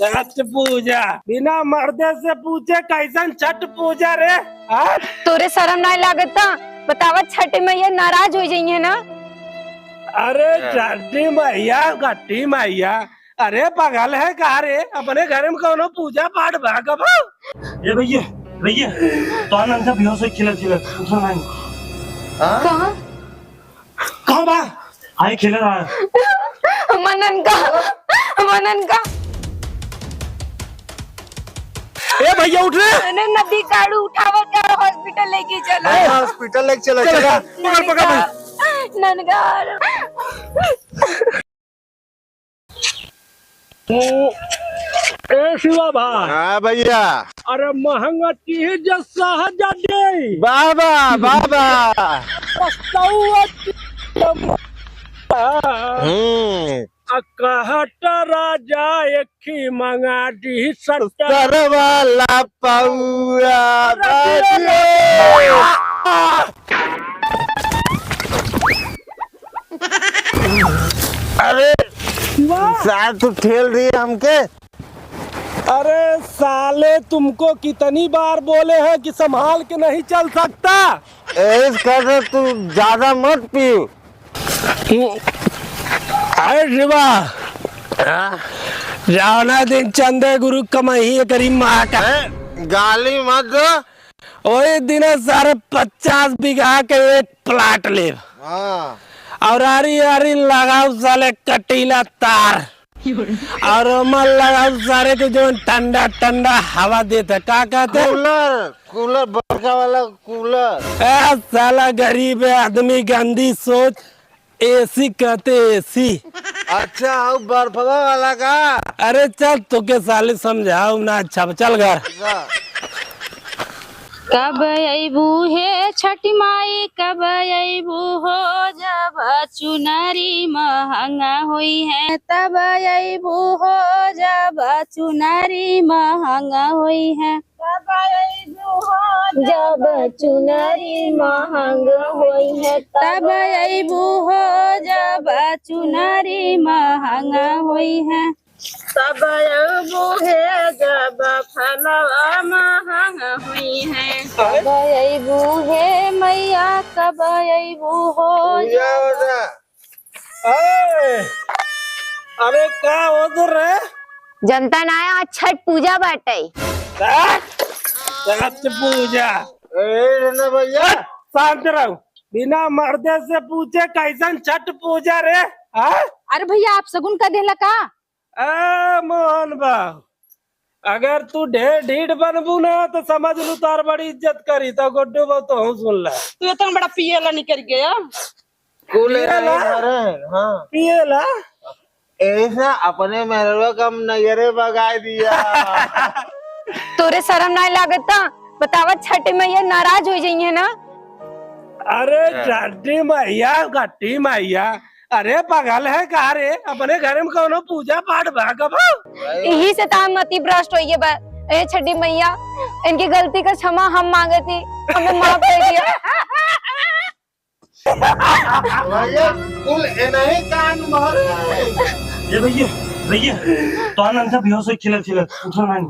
छठ पूजा बिना मर्दे से पूछे कैसन छठ पूजा रे? तोरे शर्म नहीं लागता? बतावा छठ मैया नाराज हो जाइए ना। अरे छठी मैया घट्टी मैया, अरे पागल है का रे? अपने घर में कौनो पूजा पाठ भागब? ये भैया भैया तो आनंद भी हो से खिला खिला उठो नहीं। कहाँ कहाँ बा? आए खिला रहा है मनन का ए भैया उठ रे। मैंने नदी काढ़ू उठावा क्या हॉस्पिटल लेके चला। हॉस्पिटल लेके चला चला। पकड़ पकड़ भाई। ननगार ए शिवा भाई। हाँ भैया। अरे महंगा चीज जैसा जादे बाबा बाबा। कहट राजा एक ही मंगा दी सर वाला पौआ। अरे साथ तो ठेल रही है हमके। अरे साले तुमको कितनी बार बोले हैं कि संभाल के नहीं चल सकता? इस कर तू ज्यादा मत पी। अरे शिवा जाओ ना दिन चंदे गुरु कमाई करी माँ का। गाली मत दो। वही दिन सारे 50 बीघा के एक प्लाट ले हाँ। और आरी आरी लगाओ साले कटीला तार और मल लगाओ सारे को जो ठंडा ठंडा हवा देता क्या कहते? कूलर कूलर बड़का वाला कूलर। साला गरीब है आदमी गंदी सोच। एसी कहते एसी। अच्छा हो बर्फवा वाला का। अरे चल तो के साले समझाओ ना। अच्छा चल घर। कब अबू है छठी माई कब अबू हो जब चुनरी महंगा हुई है तब अबू हो जब चुनरी महंगा हुई है कब अबू हो जब चुनरी महंगा हुई है तब अबू हो जब चुनरी महंगा हुई है तब अबू है जब फलवा महंगा हुई है कब अबू है मैया कब अबू हो अरे क्या उधर है? जनता ना आया आज छठ पूजा बाटे। छठ पूजा भैया शांत रहो। बिना मर्दे से पूछे कैसन छठ पूजा रे? अरे भैया आप सगुन का देला का? मोहन बाबू अगर तू ढेर ढीठ बनबू ना तो समझ लू तार बड़ी इज्जत करी तो गोड्डू बाबू तो हूँ सुन ला। तू इतना बड़ा पियला निकल गया। पियला ऐसा अपने मेहरवा कम नजरे भगा दिया। तोरे शर्म नहीं लागता? बतावा छठ मैया नाराज हो जाइए ना। अरे छठी मैया घट्टी मैया, अरे पागल है का रे? अपने घर में कौनो पूजा पाठ भागब? यही से ताम मती भ्रष्ट हुई है। ए छठी मैया इनकी गलती का क्षमा हम मांगे थी, हमें माफ कर दिया। भैया कुल नहीं कान भर। ये भैया भैया तो आनंद भी हो से खिला खिला उठो नहीं।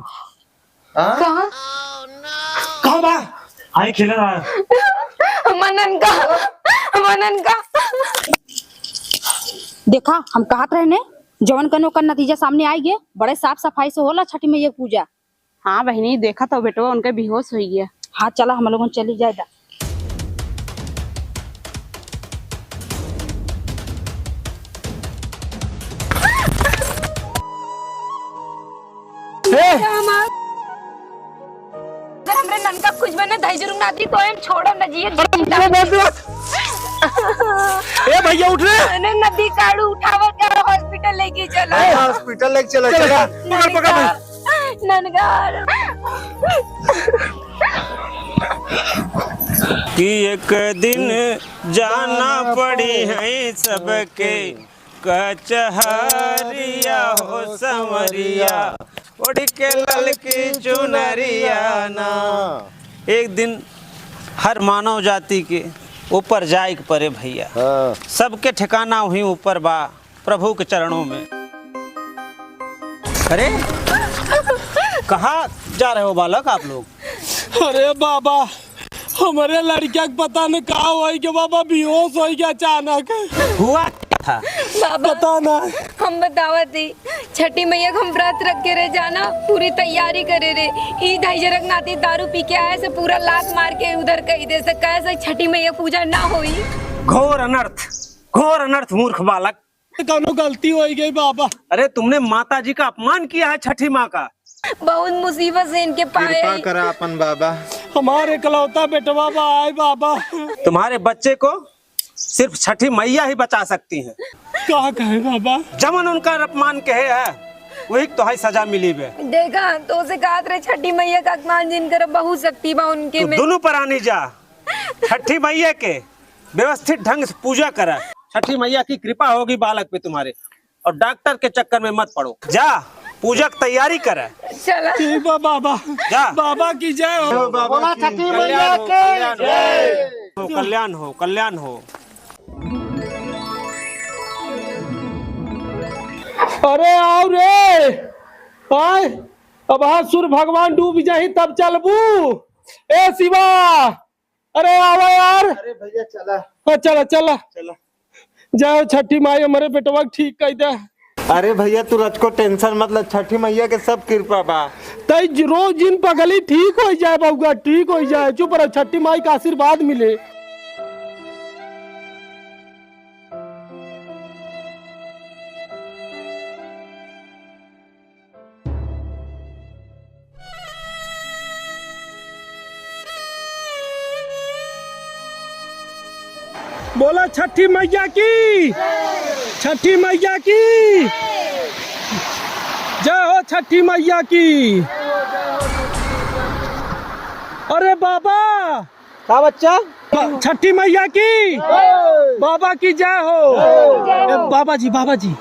कहाँ कहाँ बा? आए खिला रहा है मनन का देखा हम कहत रहने जवन कनो का नतीजा सामने आई गए। बड़े साफ सफाई से होला छठी मैया पूजा। हाँ बहनी देखा तो बेटो उनके बेहोश हो गया। हाँ चला हम लोगों चली जाएगा। अगर हमरे ननका कुछ बने दही जरूर ना दी तो हम छोड़ो न जिए। ए भैया उठ रे। मैंने नदी काढ़ू उठावा क्या हॉस्पिटल लेके चला। हॉस्पिटल लेके चला चला। पकड़ पकड़ भाई। ननगार कि एक दिन जाना पड़ी है सबके कचहरिया हो समरिया उड़ के ललकी चुनरिया ना। एक दिन हर मानव जाति के ऊपर जाए परे भैया। सबके ठिकाना हुई ऊपर बा प्रभु के चरणों में। अरे कहाँ जा रहे हो बालक आप लोग? अरे बाबा हमारे लड़किया के पता नहीं कहा हुआ कि बाबा बेहोश हो गया अचानक। हुआ क्या था? बाबा पता ना। हम बतावत थी छठी मैया हम व्रत रख के रह जाना पूरी तैयारी करे रे ई धैर्य नाती दारू पी के आए से पूरा लात मार के उधर कही दे से कैसे छठी मैया पूजा ना होई। घोर अनर्थ मूर्ख बालक। कौनो गलती हो गई बाबा। अरे तुमने माता जी का अपमान किया है छठी माँ का। बहुत मुसीबत से इनके पाए कृपा करा अपन बाबा। हमारे इकलौता बेटवा बा आए बाबा। तुम्हारे बच्चे को सिर्फ छठी मैया ही बचा सकती है। क्या कहे बाबा? जमन उनका अपमान कहे है वही तो है सजा मिली बे। देखा तो से कहा रहे छठी मैया का अपमान जिनकर बहुत शक्ति बा उनके तो में। दोनों प्राणी जा छठी मैया के व्यवस्थित ढंग से पूजा करा। छठी मैया की कृपा होगी बालक पे तुम्हारे। और डॉक्टर के चक्कर में मत पड़ो। जा पूजा की तैयारी करा। चला ठीक बा बाबा। जा। बाबा की जय हो। बोला छठी मैया की जय। कल्याण हो। अरे आओ रे आए। अब सूर्य भगवान डूब जाही तब चलबू। ए शिवा अरे आवा यार। अरे भैया चला। हाँ, चला जाओ छठी माई हमारे बेटवा के ठीक कह दे। अरे भैया तू रचको टेंशन मत ले छठी मैया के सब कृपा बा। तई रोज जिन पगली ठीक हो जाए बउआ ठीक हो जाए। चुप रहो छठी माई का आशीर्वाद मिले। बोला छठी मैया की। छठी मैया की जय हो। छठी मैया की। अरे बाबा का बच्चा? छठी मैया की बाबा की जय हो। बाबा जी बाबा जी।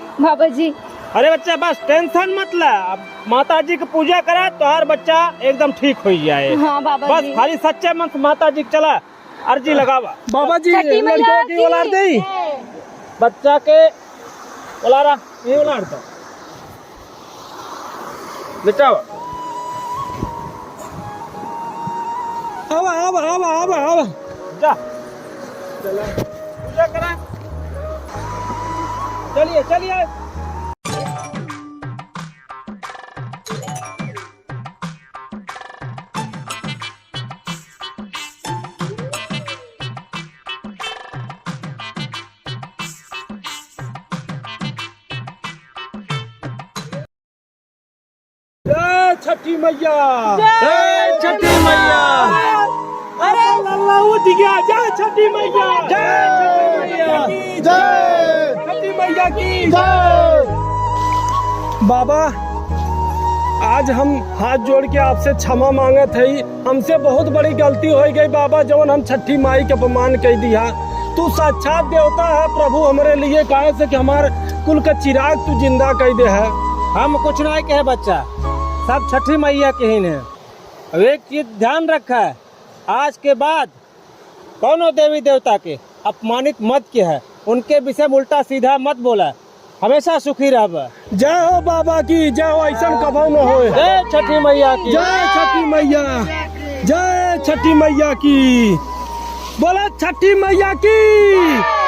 अरे बच्चा बस टेंशन मत ले। अब माता जी की पूजा करा तो हर बच्चा एकदम ठीक हो जाए। हाँ बाबा बस जी। खाली सच्चे मन से माता जी चला अर्जी लगावा। बाबा जी छठी मैया लड़कों की औलाद दी बच्चा के उलारा ये उलार दो बेटा। आवा जा पूजा करा। चलिए जय छठी मैया। जय छठी मैया। अरे लल्ला उठ गया। जय छठी मैया। जय छठी मैया की जय। बाबा आज हम हाथ जोड़ के आपसे क्षमा मांगत है। हमसे बहुत बड़ी गलती हो गई बाबा जवन हम छठी माई के अपमान कह दिया। तू साक्षात देवता है प्रभु हमारे लिए काहे से कि हमारे कुल का चिराग तू जिंदा कह दे है। हम कुछ नहीं कहे बच्चा सब छठी मैया के ही ने। अब एक चीज ध्यान रखा है आज के बाद कौनो देवी देवता के अपमानित मत किया है। उनके विषय में उल्टा सीधा मत बोला। हमेशा सुखी रह। जय हो बाबा की जय हो। ऐसा कभो न हो। जय छठी मैया की। जय छठी मैया। जय छठी मैया की। बोला छठी मैया की।